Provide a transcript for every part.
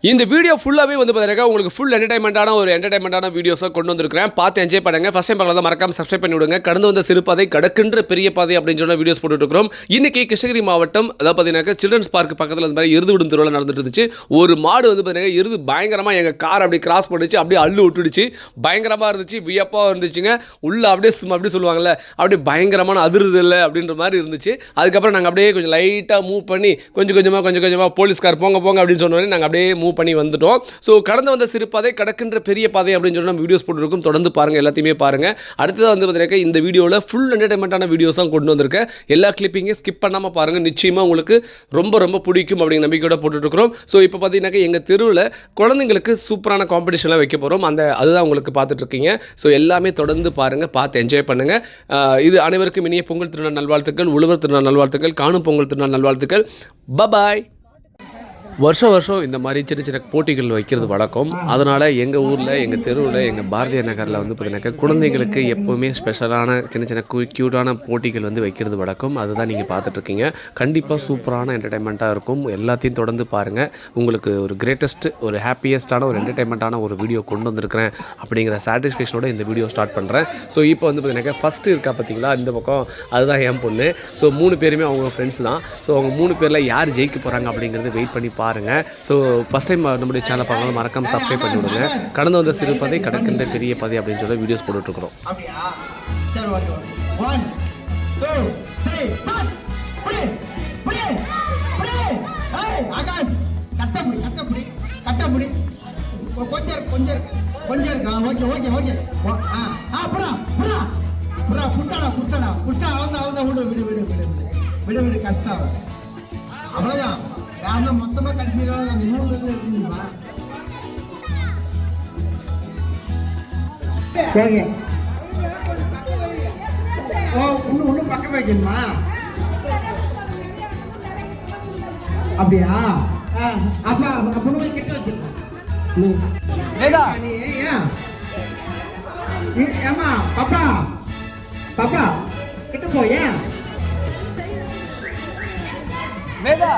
இந்த வீடியோ ஃபுல்லாகவே வந்து பார்த்தீங்கன்னா உங்களுக்கு ஃபுல் என்டர்டைன்மெண்ட்டான வீடியோஸாக கொண்டு வந்திருக்கிறேன். பார்த்து என்ஜாய் பண்ணுங்கள். ஃபஸ்ட் டைம் பார்க்கலாம் மறக்காம சப்ஸ்கிரைப் பண்ணி விடுங்க. கடந்து வந்த சிறுபாதை கடக்கின்ற பெரிய பாதை அப்படின்னு சொன்ன வீடியோஸ் போட்டுருக்கிறோம். இன்னைக்கு கிருஷ்ணகிரி மாவட்டம் அதாவது பார்த்தீங்கன்னா சில்ட்ரன்ஸ் பார்க் பக்கத்தில் இந்த மாதிரி எருது விடும் திருவிழா நடந்துட்டு இருந்துச்சு. ஒரு மாடு வந்து பார்த்தீங்கன்னா எருது பயங்கரமாக எங்கள் கார் அப்படி கிராஸ் பண்ணிச்சு, அப்படியே அள்ளு விட்டுடுச்சு. பயங்கரமாக இருந்துச்சு, வியப்பாக இருந்துச்சுங்க. உள்ள அப்படியே சொல்லுவாங்கல்ல, அப்படியே பயங்கரமான அதிர்து இல்லை அப்படின்ற மாதிரி இருந்துச்சு. அதுக்கப்புறம் நாங்கள் அப்படியே கொஞ்சம் லைட்டாக மூவ் பண்ணி கொஞ்சம் கொஞ்சமாக போலீஸ்கார் போங்க அப்படின்னு சொன்னோன்னே நாங்கள் அப்படியே மூவ் பண்ணி வந்துட்டோம். ஸோ கடந்து வந்த சிறுபாதை கடக்கின்ற பெரிய பாதை அப்படின்னு சொல்லி நம்ம வீடியோஸ் போட்டுருக்கோம். தொடர்ந்து பாருங்கள், எல்லாத்தையுமே பாருங்கள். அடுத்ததாக வந்து பார்த்தீங்கன்னா இந்த வீடியோவில் ஃபுல் என்டர்டைன்மெண்ட்டான வீடியோஸ் தான் கொண்டு வந்திருக்கேன். எல்லா கிளிப்பிங்கையும் ஸ்கிப் பண்ணாமல் பாருங்கள். நிச்சயமாக உங்களுக்கு ரொம்ப பிடிக்கும் அப்படிங்கிற நம்பிக்கையோட போட்டுட்ருக்கிறோம். ஸோ இப்போ பார்த்தீங்கன்னாக்கா எங்கள் தெருவில் குழந்தைங்களுக்கு சூப்பரான காம்படிஷன்லாம் வைக்க போகிறோம். அதுதான் உங்களுக்கு பார்த்துட்ருக்கீங்க. ஸோ எல்லாமே தொடர்ந்து பாருங்கள், பார்த்து என்ஜாய் பண்ணுங்கள். இது அனைவருக்கும் இனிய பொங்கல் திருநாள் நல்வாழ்த்துக்கள், உழவர் திருநாள் நல்வாழ்த்துக்கள், காணும் பொங்கல் திருநாள் நல்வாழ்த்துக்கள். பபாய். வருஷம் இந்த மாதிரி சின்ன போட்டிகள் வைக்கிறது வழக்கம். அதனால் எங்கள் ஊரில், எங்கள் தெருவில், எங்கள் பாரதியார் நகரில் வந்து பார்த்தீங்கன்னாக்கா குழந்தைங்களுக்கு எப்போவுமே ஸ்பெஷலான சின்ன க்யூட்டான போட்டிகள் வந்து வைக்கிறது வழக்கம். அதுதான் நீங்கள் பார்த்துட்ருக்கீங்க. கண்டிப்பாக சூப்பரான என்டர்டைன்மெண்ட்டாக இருக்கும். எல்லாத்தையும் தொடர்ந்து பாருங்கள். உங்களுக்கு ஒரு கிரேட்டஸ்ட், ஒரு ஹாப்பியஸ்ட்டான, ஒரு என்டர்டைன்மெண்ட்டான ஒரு வீடியோ கொண்டு வந்திருக்கிறேன் அப்படிங்கிற சாட்டிஸ்ஃபேக்ஷனோட இந்த வீடியோ ஸ்டார்ட் பண்ணுறேன். ஸோ இப்போ வந்து பார்த்தீங்கன்னாக்கா ஃபஸ்ட்டு இருக்கா பார்த்தீங்களா இந்த பக்கம், அதுதான் என் பொண்ணு. ஸோ 3 பேருமே அவங்க ஃப்ரெண்ட்ஸ் தான். ஸோ அவங்க 3 பேரில் யார் ஜெயிக்க போகிறாங்க அப்படிங்கிறது வெயிட் பண்ணி பாருங்கள். ஸோ ஃபஸ்ட் டைம் நம்முடைய சேனல் பார்க்கலாம் மறக்காமல் சப்ஸ்கிரைப் பண்ணி விடுங்க. கடந்து வந்த சிறுபாதை கடக்கின்ற பெரிய பாதை அப்படின்னு சொல்லி வீடியோஸ் போட்டுட்ருக்குறோம். அவ்வளவுதான். யாரும் மொத்தமா கட்டிடுறாங்க. அந்த 3 இருக்குமா? ஓகே. ஒண்ணு பக்கம் வைக்கணுமா? அப்படியா? அப்பா அப்ப கிட்ட வச்சிருக்கேன். ஏமா பாப்பா கிட்ட போய் மேதா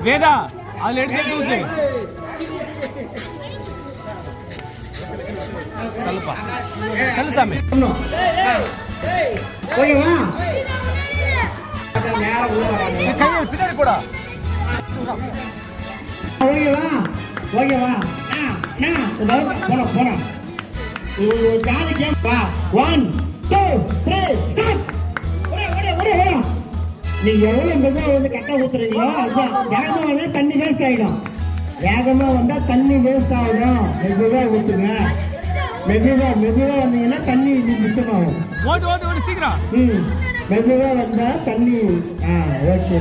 வேதா அதுல எடுத்து சாமி ஓகேவா? பின்னாடி போடா. ஓகேவா? போன ஜாலி கேம். 1 2 3 ஸ்டார்ட். நீ எவ்வளவு மெதுவா வந்து கட்ட ஊத்துறீங்களோ அதுதான். வேகமா வந்தா தண்ணி வேஸ்ட் ஆயிடும். மெதுவா ஊத்துங்க. மெதுவா வந்தீங்கன்னா தண்ணி மிச்சமாகும். மெதுவா வந்தா தண்ணி. Okay,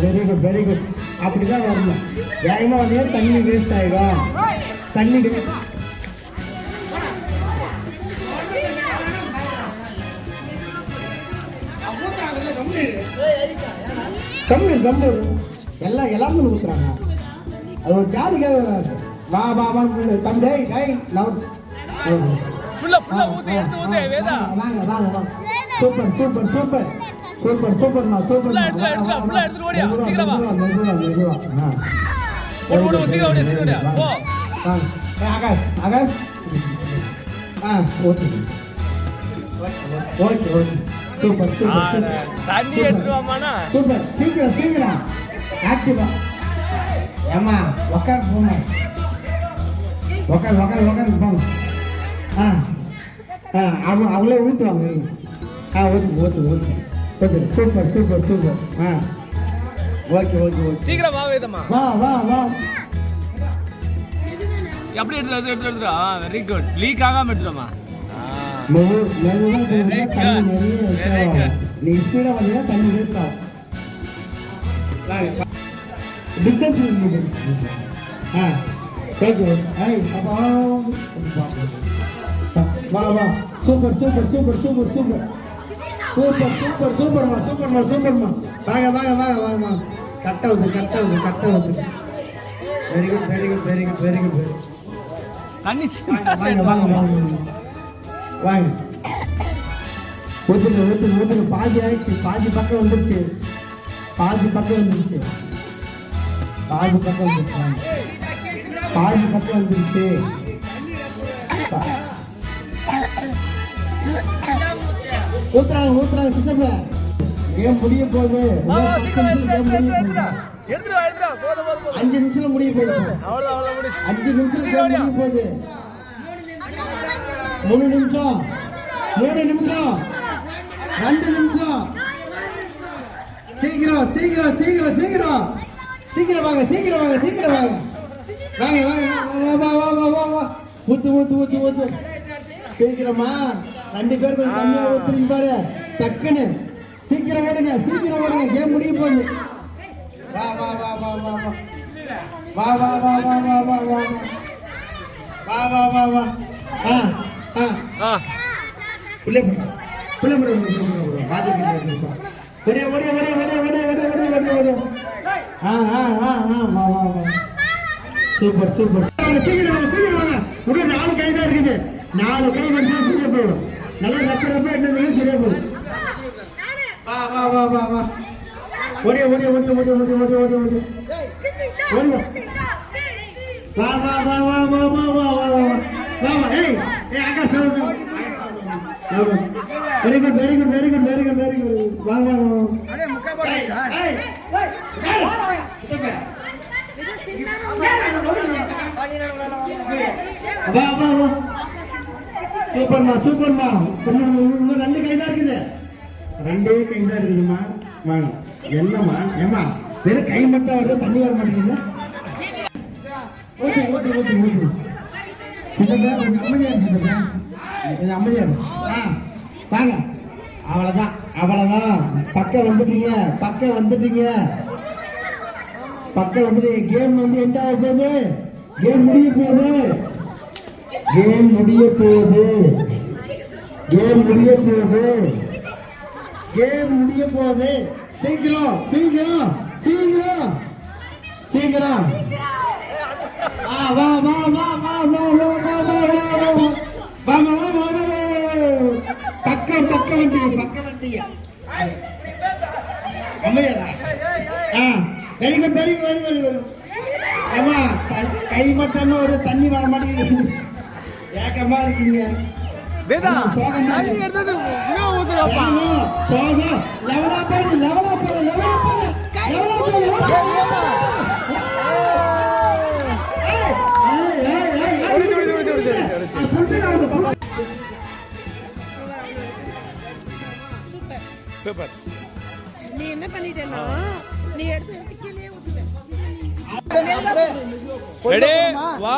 very good. அப்படிதான் வரணும். வேகமா வந்தா தண்ணி வேஸ்ட் ஆயிடும். தண்ணி கம்மி எல்லாரும் ஊத்துறாங்க. அது ஒரு ஜாலிக்காக வா தம்பி. வாங்க. சூப்பர். ஆகாஷ் ஓகே. சூப்பர். சீக்கிரம் ஆக்டிவா. ஏமா உக்கார் போங்க. உக்கார் போங்க. அவங்களே ஊற்றுவாங்க. ஊத்து. சூப்பர். ஓகே. சீக்கிரம் வா வேதமா. வா. எப்படி எடுத்துடா. Very good. லீக் ஆகாம எடுத்துடமா. நீ ஸ்பீடா வந்தீங்கன்னா தண்ணி வேஸ்ட் ஆகும். வா. சூப்பர். வாங்க. கட்ட வந்து. Very good. தண்ணி வாங்க வாங்க வாங்க வாங்க ஊற்றுங்க ஊற்றுங்க ஊற்றுங்க பாதி ஆயிடுச்சு பாதி பக்கம் வந்துருச்சு பாதி பக்கம் வந்துருச்சு பாதி பக்கம் வந்துருச்சு பாதி பக்கம் வந்துருச்சு ஊத்துறாங்க ஊத்துறாங்க சித்தப்பா கேம் முடிய போகுது கேம் முடிய போகுது 5 நிமிஷத்துல முடிய போகுது 5 நிமிஷத்துல கேம் முடிய போகுது 3 நிமிஷம் 2 நிமிஷம் சீக்கிரம் சீக்கிரம் சீக்கிரம் சீக்கிரம் சீக்கிரம் வாங்க சீக்கிரம் வாங்க சீக்கிரம் வாங்க வாங்க வாங்க வா வா வா வா வா ஊத்து ஊத்து ஊத்து ஊத்து சீக்கிரமா 2 பேர் கொஞ்சம் கம்மியா ஊத்துறீங்க பாரு டக்குன்னு சீக்கிரம் ஓடுங்க கேம் முடிய போகுது வா வா வா வா வா வா வா வா வா வா வா வா வா வா வா வா ஆ புள்ளே புள்ளே பாதி ஒரே ஒரே ஒரே ஒரே ஒரே ஒரே ஒரே ஒரே ஒரே ஆ ஆ ஆ ஆ வா வா வா சூப்பர் சூப்பர் சீக்கிரம் வாங்க உடனே 4 கை தான் இருக்குது 4 கை வந்து சரியா போகும் நல்லா ரப்ப என்ன சரியா போகும் வா வா வா வா வா ஓடி ஓடி ஓடி ஓடி ஓடி ஓடி ஓடி ஓடி ஓடி வா வா வா வா வா வா வா வா வா வா வா ஏய் ஏய் அக்கா சொல்லுங்க very good very good very good very good very good வா வா வா அரே முக்கா போடு ஏய் வா வா வா சூப்பர்மா இன்னும் 2 கை தான் இருக்குது 2 கை தான் இருக்குதுமா வாங்க என்னம்மா ஏமா வெறும் கை மட்டும் வருது தண்ணி வர மாட்டேங்குது ஓட்டு ஓட்டு ஓட்டு ஓட்டு சித்தப்பா கொஞ்சம் அமைதியா இருக்கு சித்தப்பா கொஞ்சம் அமைதியா இருக்கு வாங்க அவ்வளவுதான் பக்கம் வந்துட்டீங்க கேம் வந்து எந்த ஆக போகுது கேம் முடிய போகுது சீக்கிரம் சீக்கிரம் சீக்கிரம் சீக்கிரம் வா வா வா வா வா வா வா வா வா வா பக்கம் வண்டிங்க அம்மையா very good very good very good ஏமா கை மட்டும் ஒரு தண்ணி வர மாட்டேங்குது ஏக்கமா இருக்கீங்க தண்ணி எடுத்தது லெவலா போடு சூப்பர் நீ என்ன பண்ணிட்டேன்னா நீ எடுத்து கீழே ஊத்திட்ட ரெடி 1 2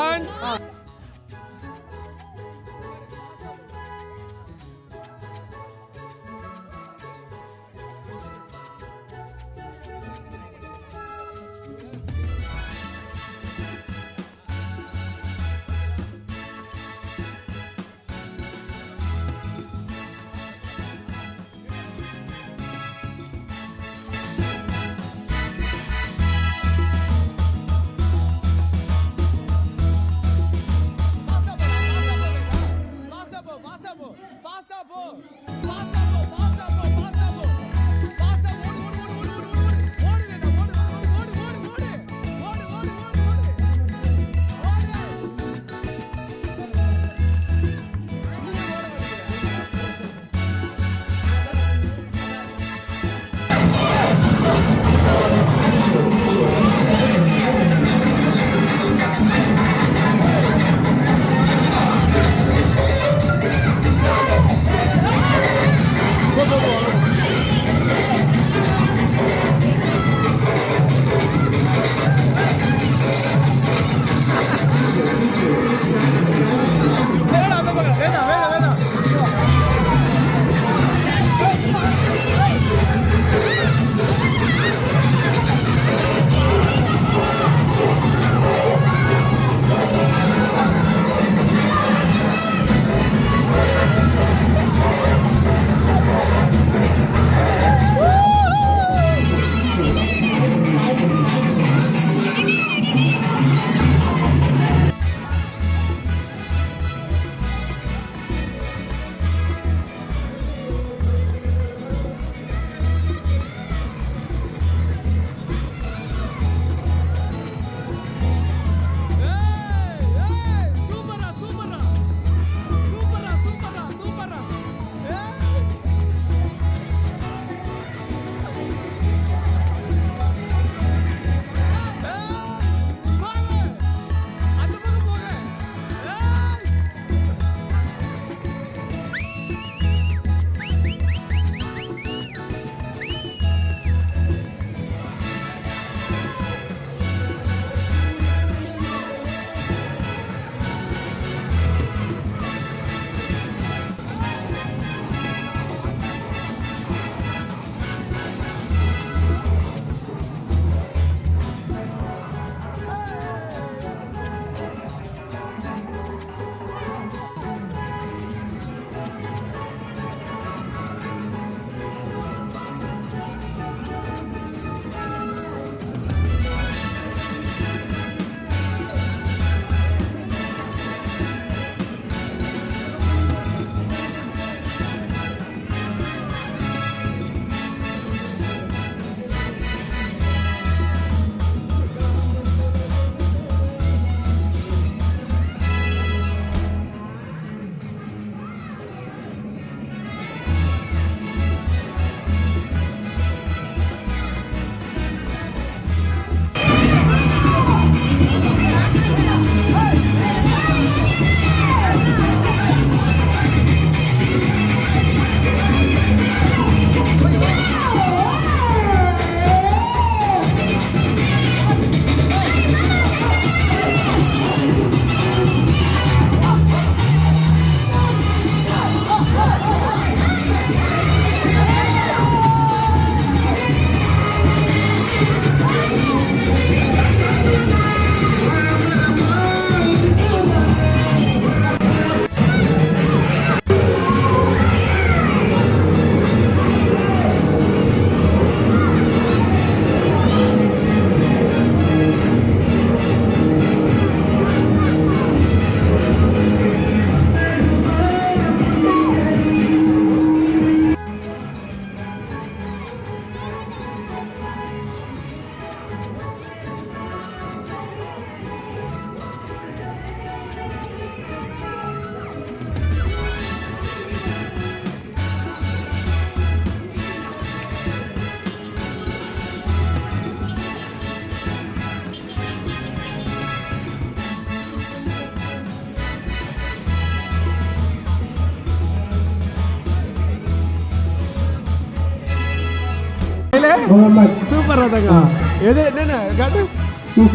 மேலே முகமது சூப்பரா தங்கம் எது என்னென்ன காட்டு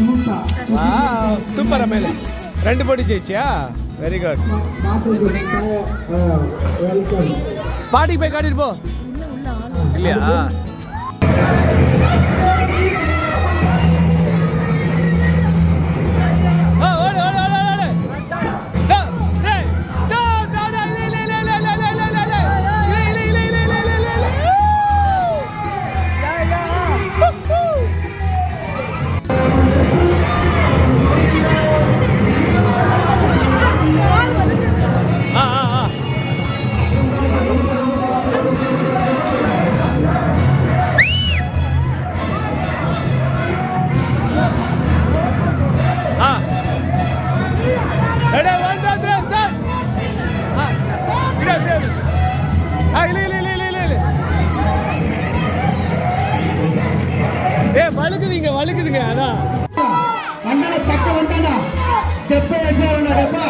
மூசா சூப்பரா மேலே 2 போட்டி ஜெயிச்சியா வெரி குட் வெல்கம் பாட்டிக்கு போய் காட்டிட்டு போ இல்லையா வழுக்குதுங்க அதான் அண்ணன பக்க வந்தாடா டெப்பே வச்சாரடா டப்பா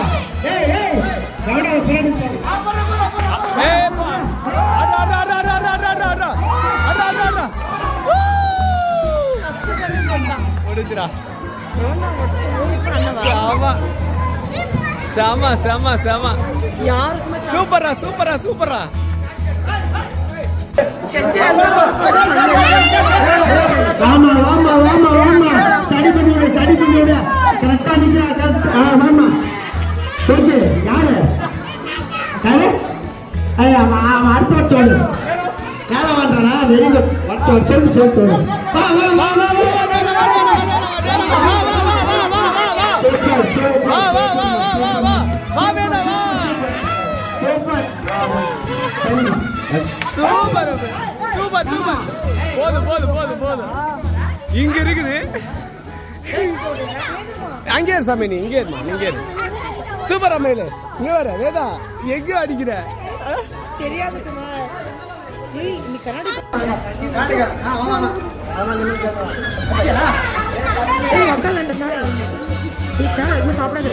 ஏய் கவடா புலடி சூப்பரா வாமா ஸ்டடி பண்ணிவிடு கரெக்டா நிச்சா வாமா ஓகே யாரு அடுத்த வருஷம் வேலை வாண்டானா வெரி குட் அடுத்த வருஷம் சொல்லிட்டு போதும் இங்க இருக்குது அங்கே சாமி நீ இங்கே இங்கே சூப்பர் அம்மையில இங்க வர வேதா எங்க அடிக்கிற தெரியாது நீ கண்ணாடி அக்கா சாப்பிடாது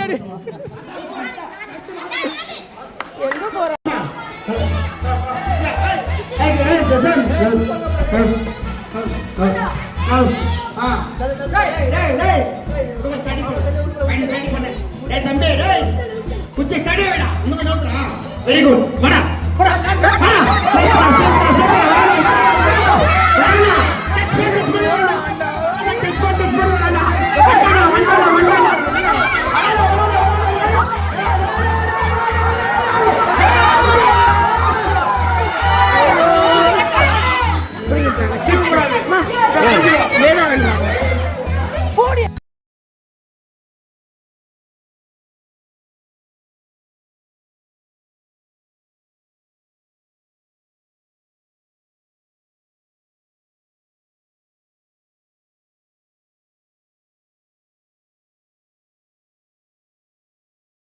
அடி எங்க போற வெரி குட்